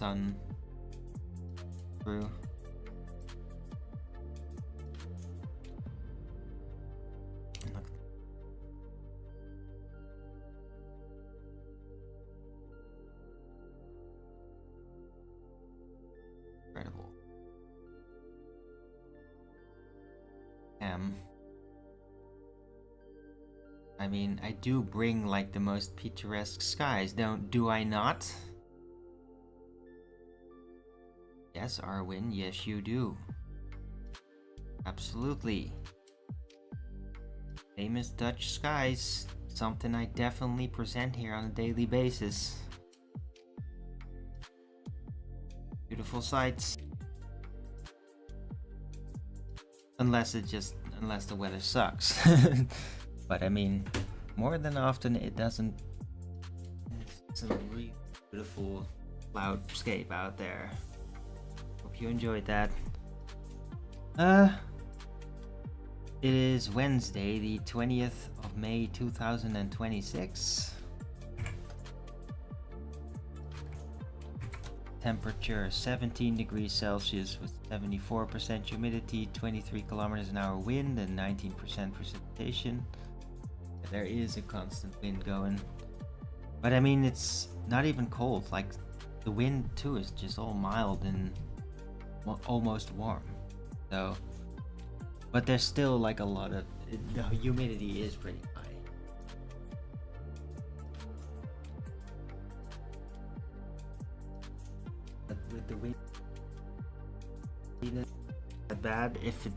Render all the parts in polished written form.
sun through. Look. Incredible. I mean, I do bring like the most picturesque skies, do I not? Yes, Arwin, yes you do. Absolutely. Famous Dutch skies, something I definitely present here on a daily basis. Beautiful sights. Unless the weather sucks. But I mean, more than often it doesn't. It's a really beautiful cloudscape out there. Hope you enjoyed that. It is Wednesday, the 20th of May, 2026. Temperature 17 degrees Celsius with 74% humidity, 23 kilometers an hour wind, and 19% precipitation. There is a constant wind going, but I mean, it's not even cold. Like, the wind too is just all mild and almost warm. So, but there's still like a lot of, the humidity is pretty high. But with the wind, not bad. If it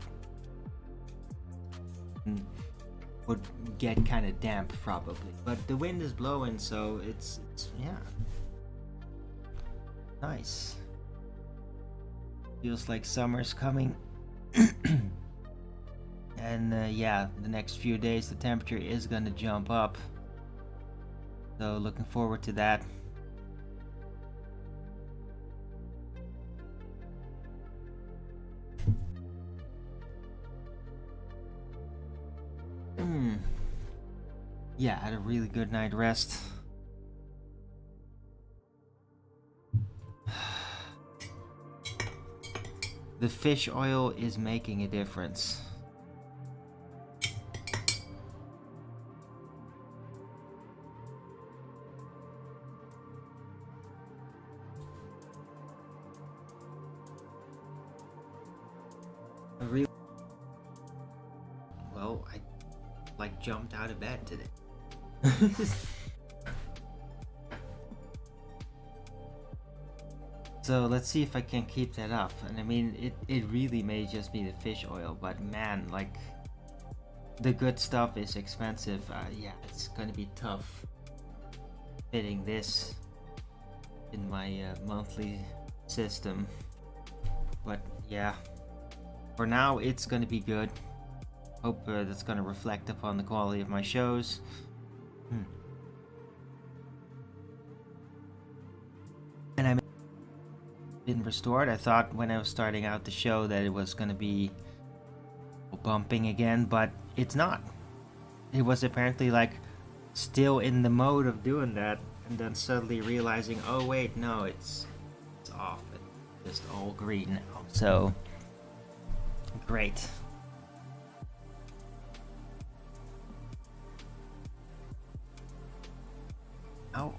would get kind of damp probably, but the wind is blowing, so it's yeah, nice. Feels like summer's coming. And yeah, the next few days the temperature is gonna jump up, so looking forward to that. Yeah, had a really good night rest. The fish oil is making a difference. Well, I like jumped out of bed today. So let's see if I can keep that up. And I mean, it really may just be the fish oil, but man, like, the good stuff is expensive. Yeah, it's gonna be tough fitting this in my monthly system. But yeah, for now it's gonna be good. Hope that's gonna reflect upon the quality of my shows. And I'm been restored. I thought when I was starting out the show that it was gonna be bumping again, but it's not. It was apparently like still in the mode of doing that, and then suddenly realizing, oh wait, no, it's off. It's just all green now. So great. Oh.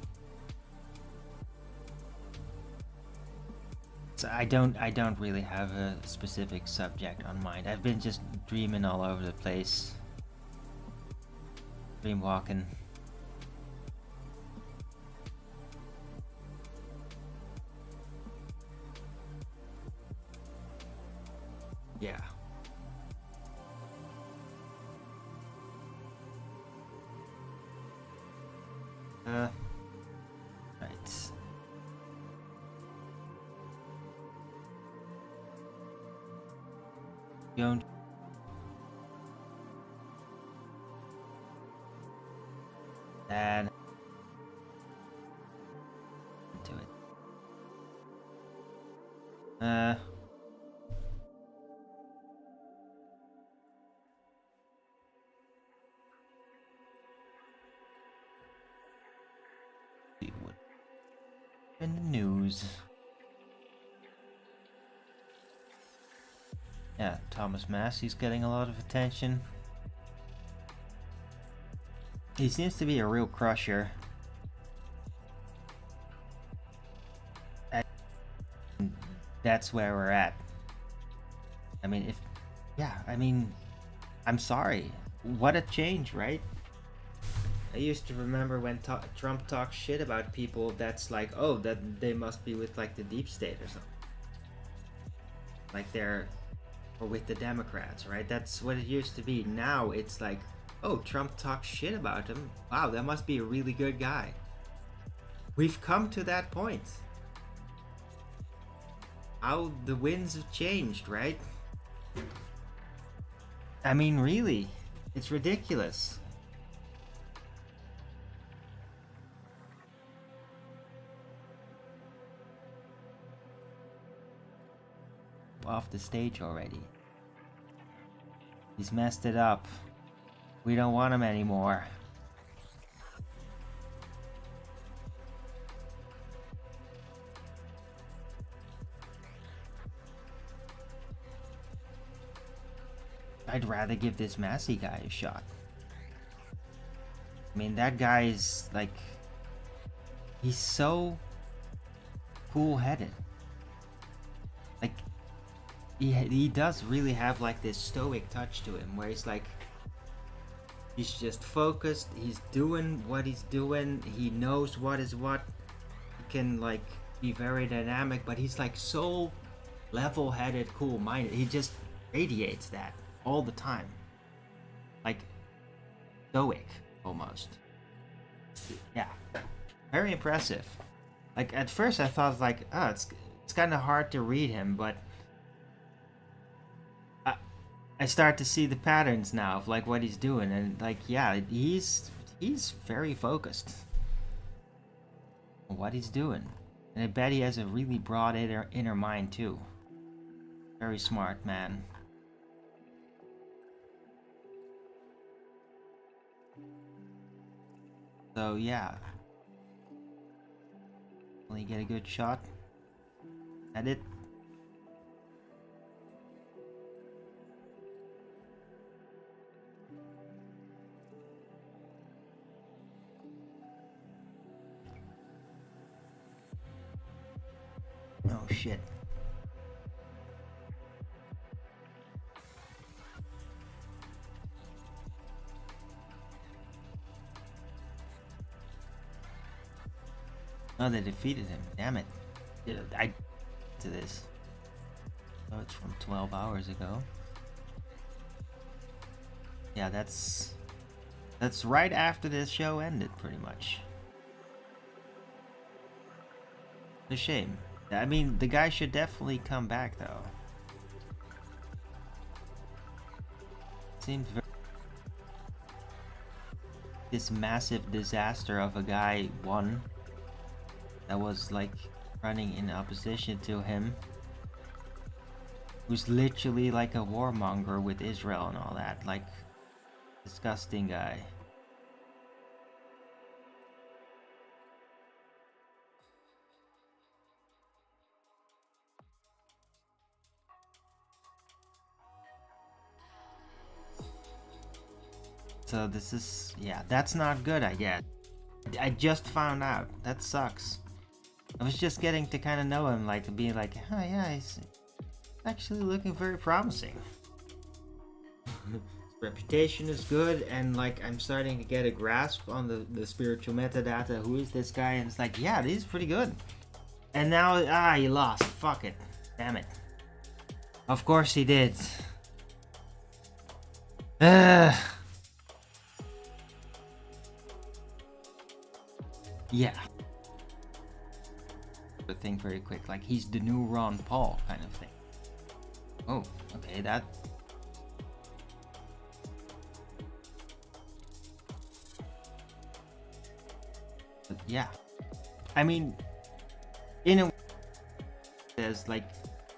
So I don't really have a specific subject on mind. I've been just dreaming all over the place. Dream walking. Yeah. Right. Don't. And into it. See what in the news. Yeah, Thomas Massey's getting a lot of attention. He seems to be a real crusher. And that's where we're at. I mean, I'm sorry. What a change, right? I used to remember when Trump talks shit about people, that's like, oh, that they must be with like the deep state or something. Like or with the Democrats, right? That's what it used to be. Now it's like, oh, Trump talks shit about him. Wow, that must be a really good guy. We've come to that point. How the winds have changed, right? I mean, really, it's ridiculous. Off the stage already. He's messed it up. We don't want him anymore. I'd rather give this Massey guy a shot. I mean, that guy is like, he's so cool-headed. Like, he does really have like this stoic touch to him, where he's like, he's just focused, he's doing what he's doing, he knows what is what, he can like be very dynamic, but he's like so level-headed, cool-minded. He just radiates that all the time, like stoic almost. Yeah, very impressive. Like at first I thought like, oh, it's kind of hard to read him, but I start to see the patterns now of like what he's doing, and like, yeah, he's very focused on what he's doing, and I bet he has a really broad inner mind too. Very smart man. So yeah, will he get a good shot at it? Oh shit. Oh, they defeated him. Damn it. I to this. Oh, it's from 12 hours ago. Yeah, that's right after this show ended, pretty much. It's a shame. I mean, the guy should definitely come back, though. Seems very... This massive disaster of a guy won. That was like running in opposition to him, who's literally like a warmonger with Israel and all that. Like, disgusting guy. So this is, yeah, that's not good, I guess. I just found out. That sucks. I was just getting to kind of know him, like being like, oh yeah, he's actually looking very promising. His reputation is good, and like I'm starting to get a grasp on the spiritual metadata. Who is this guy? And it's like, yeah, this is pretty good. And now, he lost. Fuck it. Damn it. Of course he did. Yeah. But think very quick, like he's the new Ron Paul kind of thing. Oh, okay, that. But yeah, I mean, in a way, there's like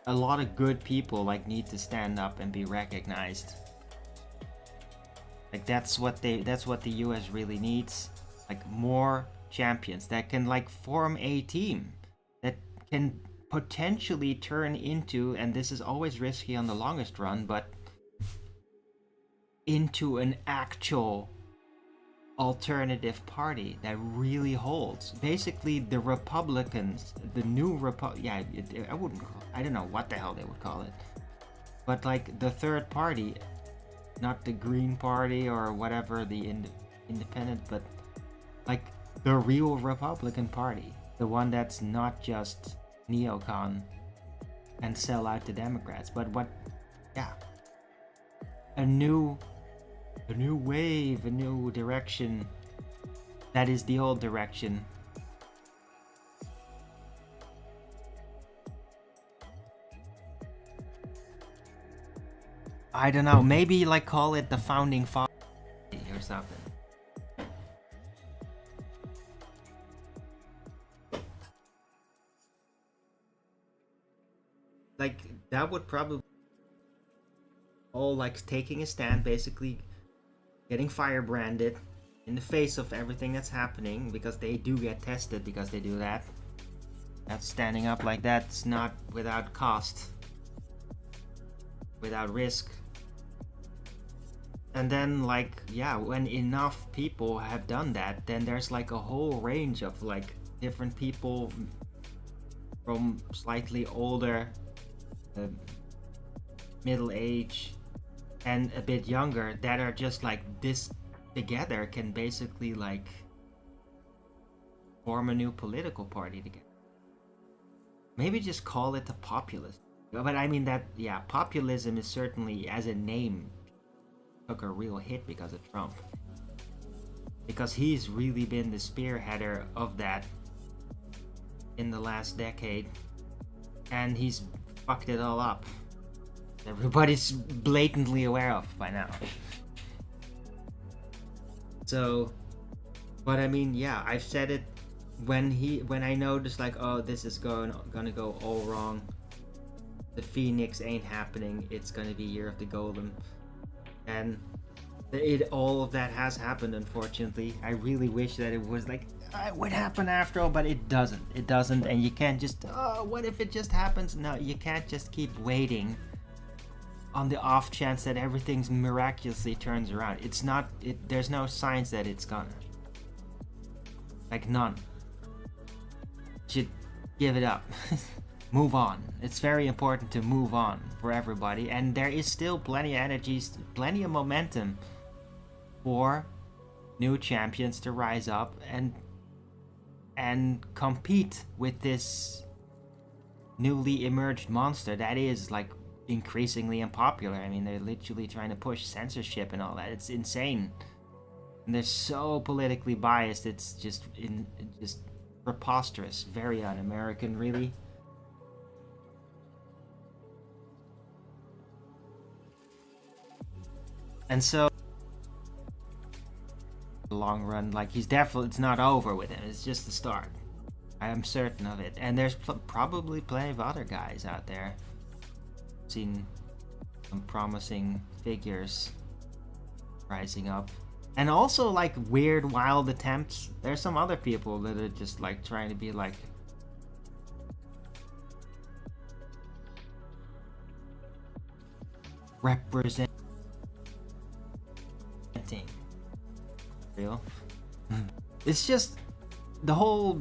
a lot of good people like need to stand up and be recognized. Like that's what the US really needs. Like more champions that can like form a team that can potentially turn into, and this is always risky on the longest run, but into an actual alternative party that really holds. Basically, the Republicans, the new I wouldn't call, I don't know what the hell they would call it, but like the third party, not the Green Party or whatever, the independent, but like the real Republican Party, the one that's not just neocon and sell out the Democrats, but a new wave, a new direction that is the old direction. I don't know, maybe like call it the founding father or something. Like that would probably all like taking a stand, basically getting firebranded in the face of everything that's happening, because they do get tested because they do that. That's standing up like that's not without cost, without risk. And then like, yeah, when enough people have done that, then there's like a whole range of like different people from slightly older, middle age, and a bit younger, that are just like this together can basically like form a new political party together. Maybe just call it the populist. But I mean that, yeah, populism is certainly, as a name, took a real hit because of Trump. Because he's really been the spearheader of that in the last decade. And he's fucked it all up. Everybody's blatantly aware of by now. So, but I mean, yeah, I've said it when I noticed like, oh, this is gonna go all wrong. The Phoenix ain't happening. It's gonna be Year of the Golem, and all of that has happened. Unfortunately, I really wish that it was like it would happen after all, but it doesn't. It doesn't, and you can't just, oh, what if it just happens? No, you can't just keep waiting on the off chance that everything's miraculously turns around. It's not, there's no signs that it's gonna. Like none. Should give it up. Move on. It's very important to move on for everybody, and there is still plenty of energy, plenty of momentum for new champions to rise up and compete with this newly emerged monster that is like increasingly unpopular. I mean, they're literally trying to push censorship and all that. It's insane. And they're so politically biased. It's just preposterous. Very un-American, really. And so, the long run, like it's not over with him. It's just the start. I am certain of it. And there's probably plenty of other guys out there. Seen some promising figures rising up, and also like weird, wild attempts. There's some other people that are just like trying to be like representing real. It's just the whole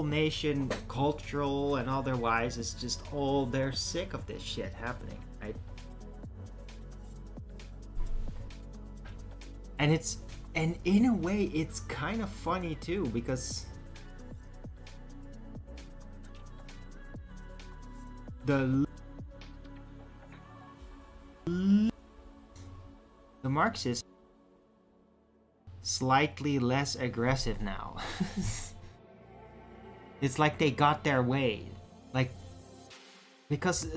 nation, cultural and otherwise, is just all, they're sick of this shit happening, right? And in a way it's kind of funny too, because the Marxists slightly less aggressive now. It's like they got their way, like, because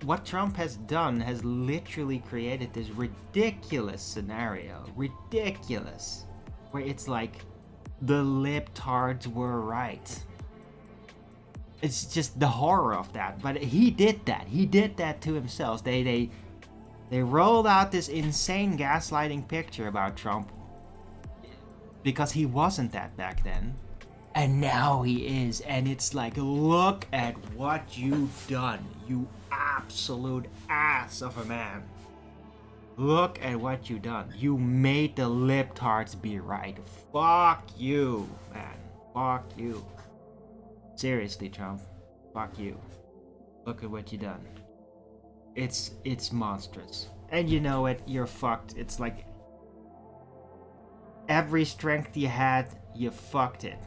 what Trump has done has literally created this ridiculous scenario, where it's like the libtards were right. It's just the horror of that. But he did that to himself. They rolled out this insane gaslighting picture about Trump, because he wasn't that back then. And now he is, and it's like, look at what you've done, you absolute ass of a man. Look at what you done. You made the libtards be right. Fuck you, man. Fuck you. Seriously, Trump. Fuck you. Look at what you done. It's monstrous. And you know it, you're fucked. It's like every strength you had, you fucked it.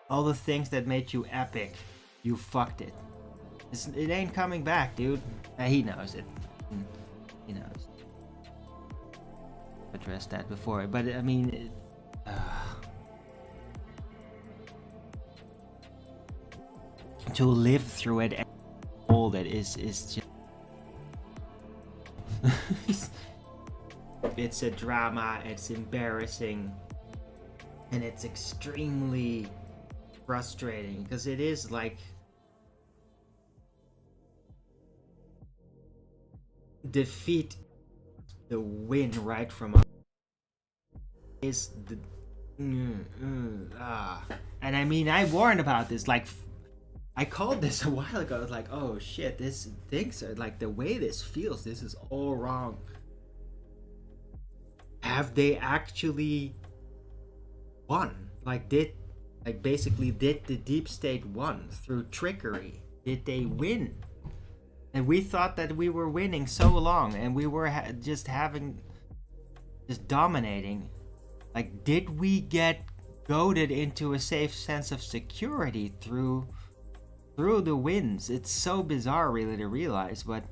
All the things that made you epic, you fucked it. It ain't coming back, dude. He knows it. He knows. Addressed that before, but I mean, to live through it and all that is just. It's a drama. It's embarrassing, and it's extremely frustrating because it is like defeat the win right from is the and I mean I warned about this, like I called this a while ago. I was like, oh shit, this things are like the way this feels, this is all wrong. Have they actually won? Basically did the deep state won through trickery? Did they win? And we thought that we were winning so long, and we were just dominating. Like, did we get goaded into a safe sense of security through the wins? It's so bizarre really to realize, but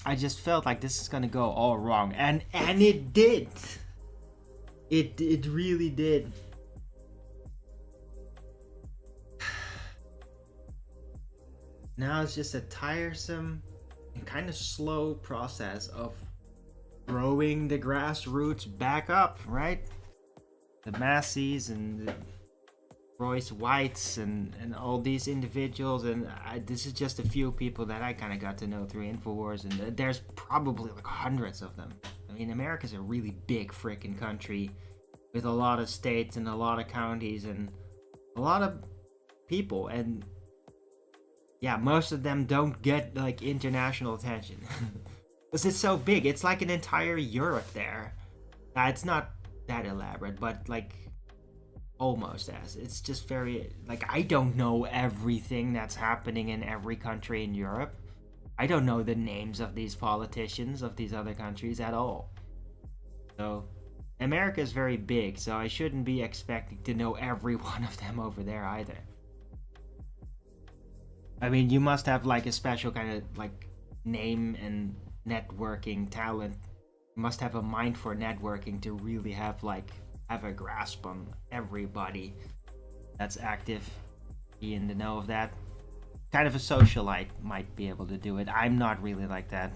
I just felt like this is gonna go all wrong, and it did. It really did. Now it's just a tiresome and kind of slow process of growing the grassroots back up, right? The Massies and the Royce Whites and all these individuals, and this is just a few people that I kind of got to know through InfoWars, and there's probably like hundreds of them. I mean, America's a really big freaking country with a lot of states and a lot of counties and a lot of people, and yeah, most of them don't get like international attention because it's so big. It's like an entire Europe there. It's not that elaborate, but like almost as. It's just very like, I don't know everything that's happening in every country in Europe. I don't know the names of these politicians of these other countries at all. So America is very big, so I shouldn't be expecting to know every one of them over there either. I mean, you must have like a special kind of like name and networking talent. You must have a mind for networking to really have a grasp on everybody that's active, be in the know of that. Kind of a socialite might be able to do it. I'm not really like that.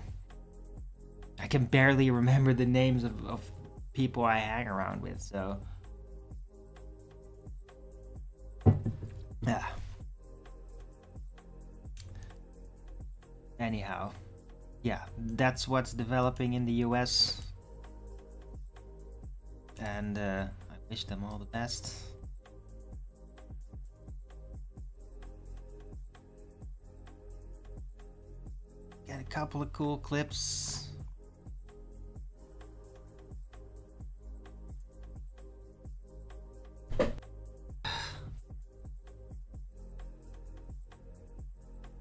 I can barely remember the names of people I hang around with, so yeah. Anyhow, yeah, that's what's developing in the US, and I wish them all the best. Got a couple of cool clips.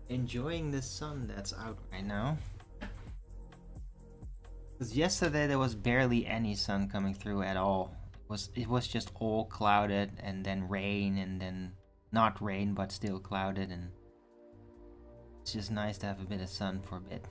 Enjoying the sun that's out right now. Because yesterday there was barely any sun coming through at all. It was just all clouded, and then rain, and then not rain but still clouded, and it's just nice to have a bit of sun for a bit.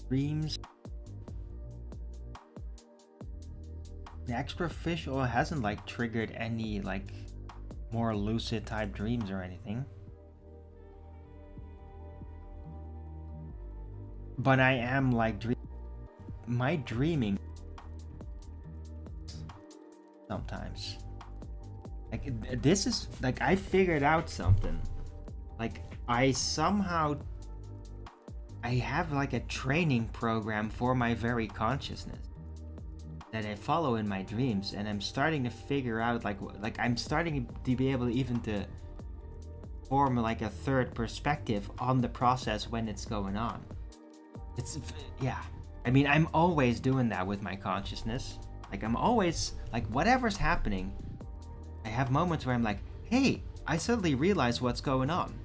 Dreams. The extra fish oil hasn't like triggered any like more lucid type dreams or anything. but I am like my dreaming sometimes. Like this is like I figured out something. Like I have like a training program for my very consciousness that I follow in my dreams, and I'm starting to figure out like I'm starting to be able to even to form like a third perspective on the process when it's going on. Yeah. I mean, I'm always doing that with my consciousness. Like I'm always like whatever's happening, I have moments where I'm like, hey, I suddenly realize what's going on.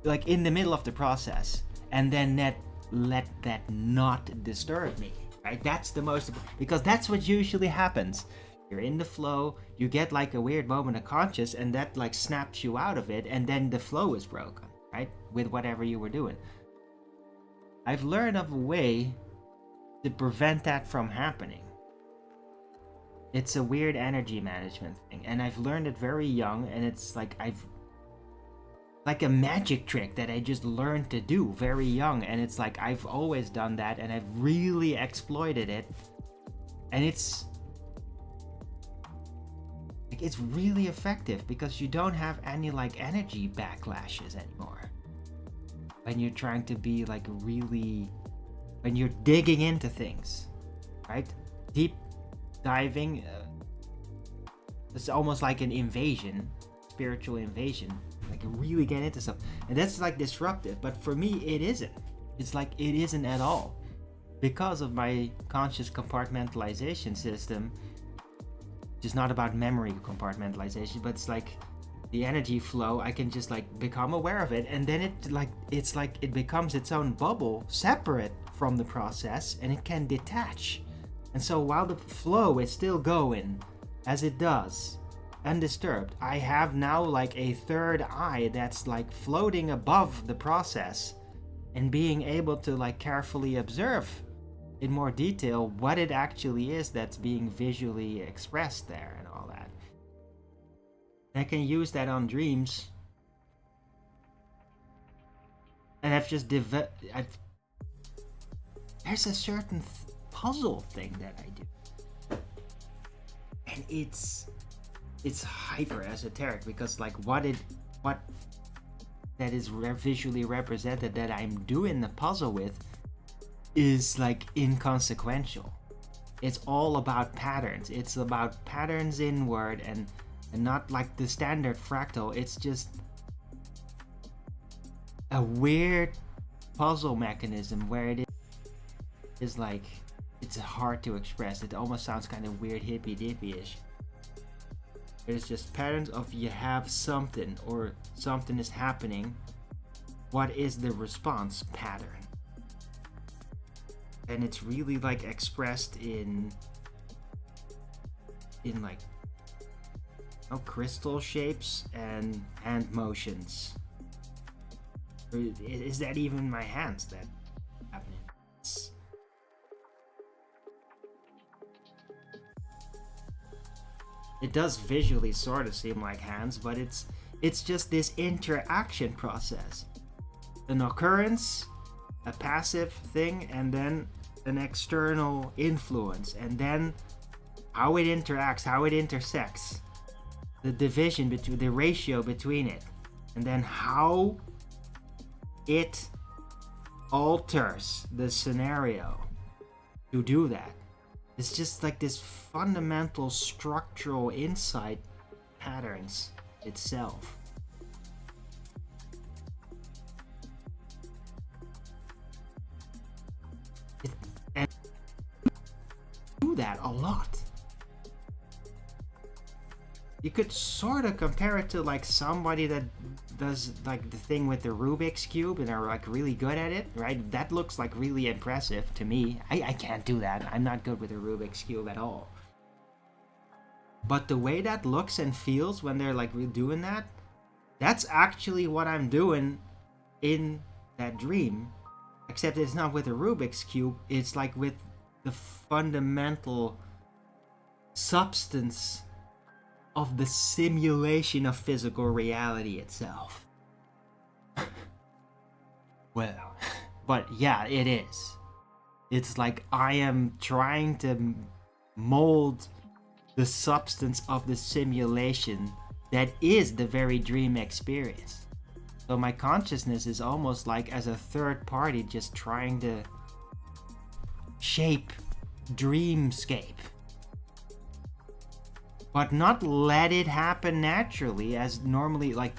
Like in the middle of the process. And then let that not disturb me. Right? That's the most, because that's what usually happens. You're in the flow, you get like a weird moment of conscious, and that like snaps you out of it, and then the flow is broken, right? With whatever you were doing. I've learned of a way to prevent that from happening. It's a weird energy management thing, and I've learned it very young, and it's like like a magic trick that I just learned to do very young, and it's like I've always done that, and I've really exploited it, and it's really effective because you don't have any like energy backlashes anymore when you're trying to be like really, when you're digging into things, right? Deep diving, it's almost like an invasion, spiritual invasion. Like really get into stuff, and that's like disruptive, but for me it isn't. It's like it isn't at all because of my conscious compartmentalization system, which is not about memory compartmentalization, but it's like the energy flow. I can just like become aware of it, and then it's like it becomes its own bubble separate from the process, and it can detach. And so while the flow is still going as it does undisturbed, I have now like a third eye that's like floating above the process and being able to like carefully observe in more detail what it actually is that's being visually expressed there and all that. And I can use that on dreams, and I've just there's a certain puzzle thing that I do, and it's hyper esoteric because like what that is visually represented that I'm doing the puzzle with is like inconsequential. It's all about patterns. It's about patterns inward and not like the standard fractal. It's just a weird puzzle mechanism where it is like it's hard to express. It almost sounds kind of weird, hippy dippy-ish. There's just patterns of you have something or something is happening. What is the response pattern? And it's really like expressed in like crystal shapes and hand motions. Or is that even my hands that happening? It does visually sort of seem like hands, but it's just this interaction process. An occurrence, a passive thing, and then an external influence, and then how it interacts, how it intersects, the division between the ratio between it, and then how it alters the scenario to do that. It's just like this fundamental structural insight patterns itself. And do that a lot. You could sort of compare it to like somebody that does like the thing with the Rubik's Cube and are like really good at it, right? That looks like really impressive to me. I can't do that. I'm not good with the Rubik's Cube at all. But the way that looks and feels when they're like doing that, that's actually what I'm doing in that dream. Except it's not with the Rubik's Cube, it's like with the fundamental substance of the simulation of physical reality itself. Well, but yeah, it is. It's like I am trying to mold the substance of the simulation that is the very dream experience. So my consciousness is almost like as a third party just trying to shape dreamscape, but not let it happen naturally as normally. Like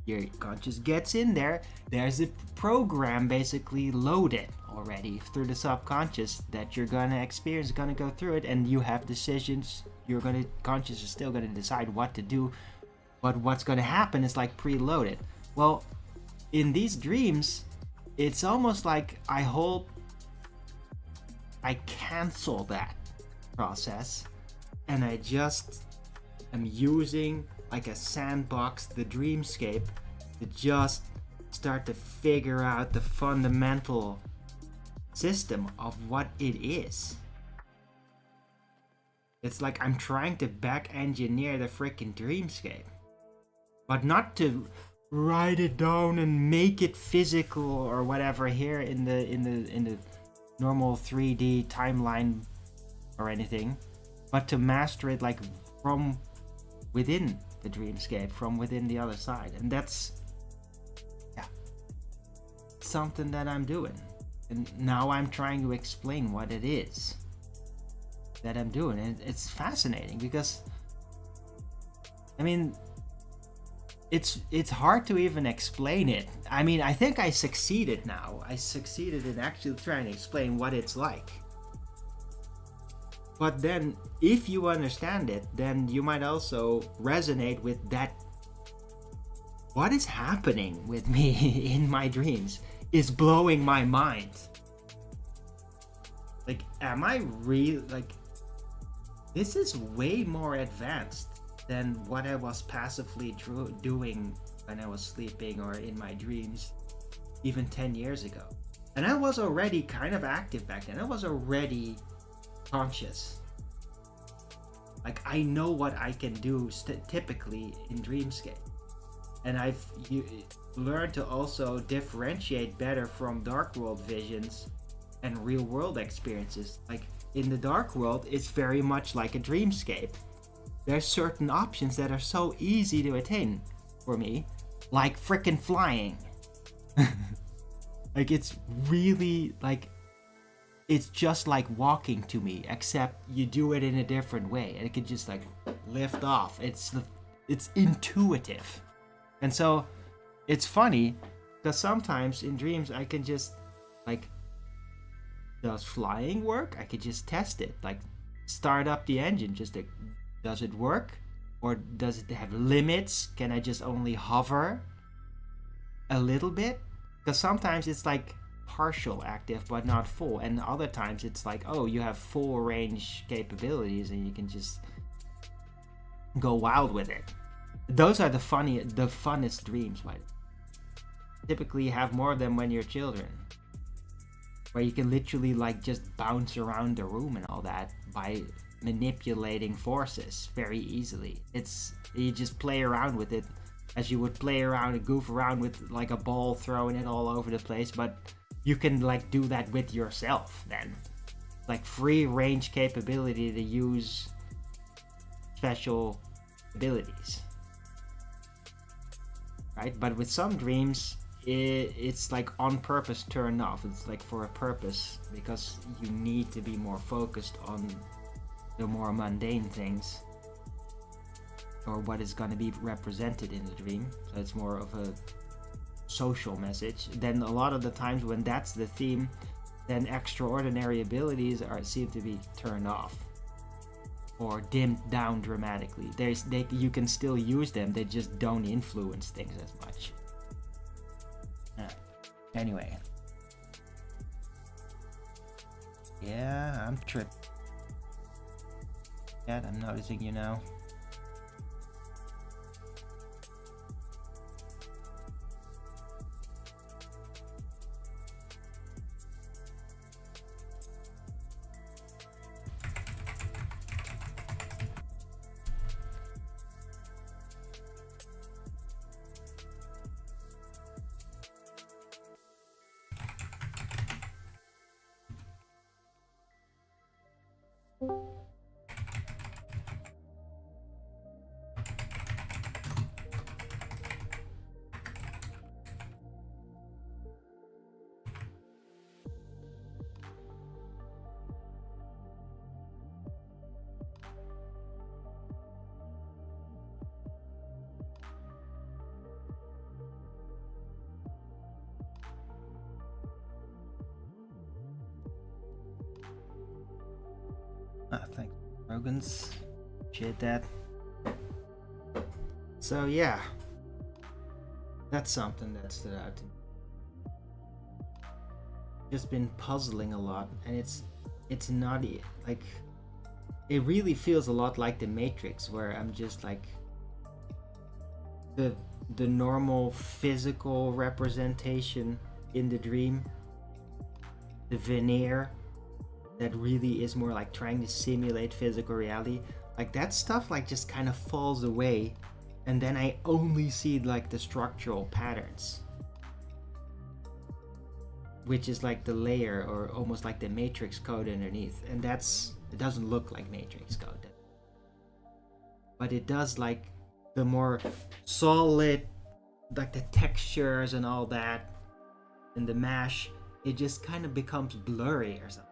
your conscious gets in there, there's a program basically loaded already through the subconscious that you're gonna experience, gonna go through it, and you have decisions. Conscious is still gonna decide what to do, but what's gonna happen is like preloaded. Well, in these dreams, it's almost like I cancel that process, and I just am using like a sandbox, the dreamscape, to just start to figure out the fundamental system of what it is. It's like I'm trying to back engineer the freaking dreamscape, but not to write it down and make it physical or whatever here in the normal 3D timeline or anything, but to master it like from within the dreamscape, from within the other side. And that's something that I'm doing, and now I'm trying to explain what it is that I'm doing. And it's fascinating because I mean it's hard to even explain it. I mean, I think I succeeded now. I succeeded in actually trying to explain what it's like. But then if you understand it, then you might also resonate with that. What is happening with me in my dreams is blowing my mind. Like, am I real? Like, this is way more advanced than what I was passively doing when I was sleeping or in my dreams even 10 years ago. And I was already kind of active back then. I was already conscious. Like, I know what I can do typically in dreamscape. And I've learned to also differentiate better from dark world visions and real world experiences. Like, in the dark world, it's very much like a dreamscape. There's certain options that are so easy to attain for me, like frickin' flying. Like, it's really like, it's just like walking to me, except you do it in a different way, and it can just like lift off. It's intuitive. And so it's funny because sometimes in dreams I can just like, does flying work? I could just test it, like start up the engine, just like, does it work? Or does it have limits? Can I just only hover a little bit? Because sometimes it's like partial active but not full, and other times it's like, oh, you have full range capabilities and you can just go wild with it. Those are the funnest dreams. Right? Typically you have more of them when you're children, where you can literally like just bounce around the room and all that by manipulating forces very easily. You just play around with it as you would play around and goof around with like a ball, throwing it all over the place, but you can like do that with yourself then. Like free range capability to use special abilities. Right? But with some dreams, it's like on purpose turned off. It's like for a purpose, because you need to be more focused on the more mundane things, or what is going to be represented in the dream. So it's more of a social message. Then a lot of the times when that's the theme, then extraordinary abilities seem to be turned off or dimmed down dramatically. You can still use them, they just don't influence things as much. Anyway, yeah, I'm tripped. Yeah, I'm noticing you now. Thanks, Rogans. Appreciate that. So yeah, that's something that stood out to me. Just been puzzling a lot, and it's not like, it really feels a lot like the Matrix, where I'm just like the normal physical representation in the dream, the veneer that really is more like trying to simulate physical reality, like that stuff like just kind of falls away, and then I only see like the structural patterns, which is like the layer or almost like the Matrix code underneath, and it doesn't look like Matrix code, but it does like the more solid, like the textures and all that, and the mesh, it just kind of becomes blurry or something.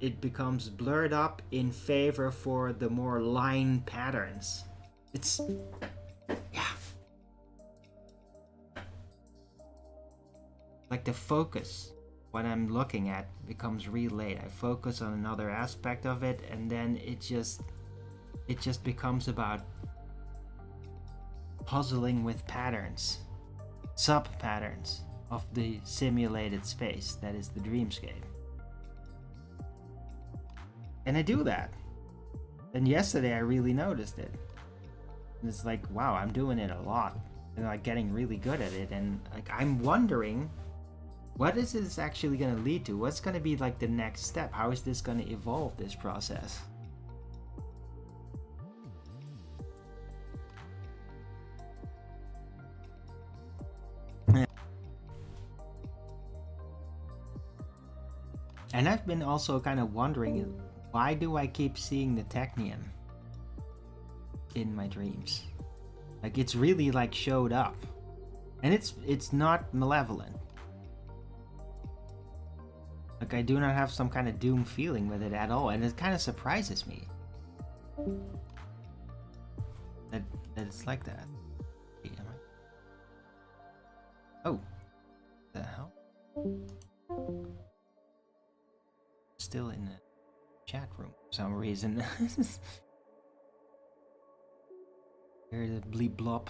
It becomes blurred up in favor for the more line patterns. It's, yeah, like the focus, what I'm looking at becomes relayed. I focus on another aspect of it, and then it just becomes about puzzling with patterns, sub patterns of the simulated space that is the dreamscape. And I do that. And yesterday I really noticed it. And it's like, wow, I'm doing it a lot. And like getting really good at it. And like I'm wondering, what is this actually gonna lead to? What's gonna be like the next step? How is this gonna evolve, this process? And I've been also kind of wondering, why do I keep seeing the technium in my dreams? Like it's really like showed up, and it's not malevolent. Like I do not have some kind of doom feeling with it at all, and it kind of surprises me that it's like that. Oh, the hell? Still in the chat room for some reason. Hear the bleep blop,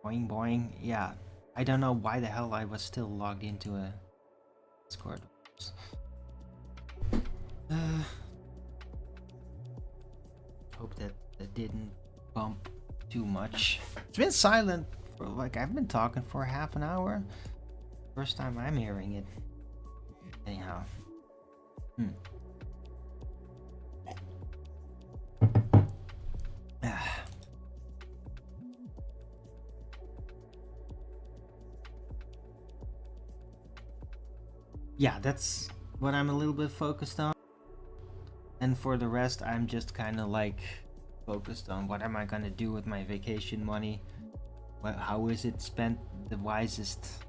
boing boing. Yeah, I don't know why the hell I was still logged into a Discord. Hope that didn't bump too much. It's been silent for like, I've been talking for half an hour. First time I'm hearing it. Anyhow. Yeah, that's what I'm a little bit focused on. And for the rest, I'm just kind of like focused on what am I gonna do with my vacation money? How is it spent the wisest?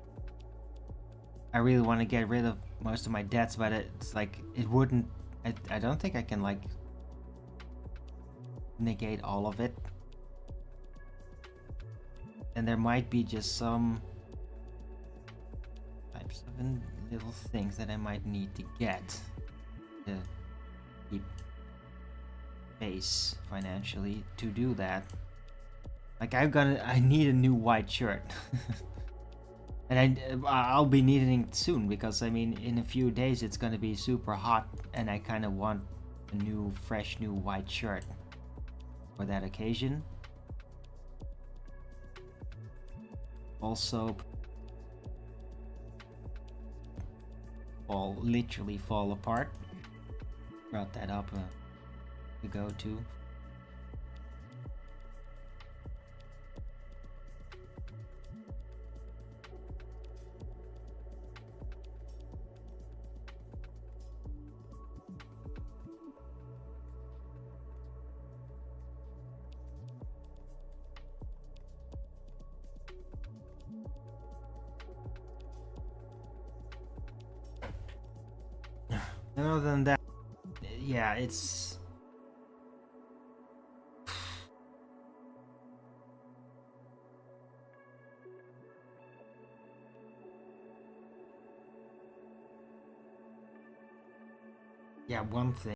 I really want to get rid of most of my debts, but it's like it wouldn't. I don't think I can like negate all of it, and there might be just some types of little things that I might need to get to keep pace financially to do that. Like I need a new white shirt. And I'll be needing it soon, because I mean in a few days it's gonna be super hot, and I kind of want a fresh new white shirt for that occasion. Also, literally fall apart. Brought that up to go to. And other than that, yeah, it's yeah, one thing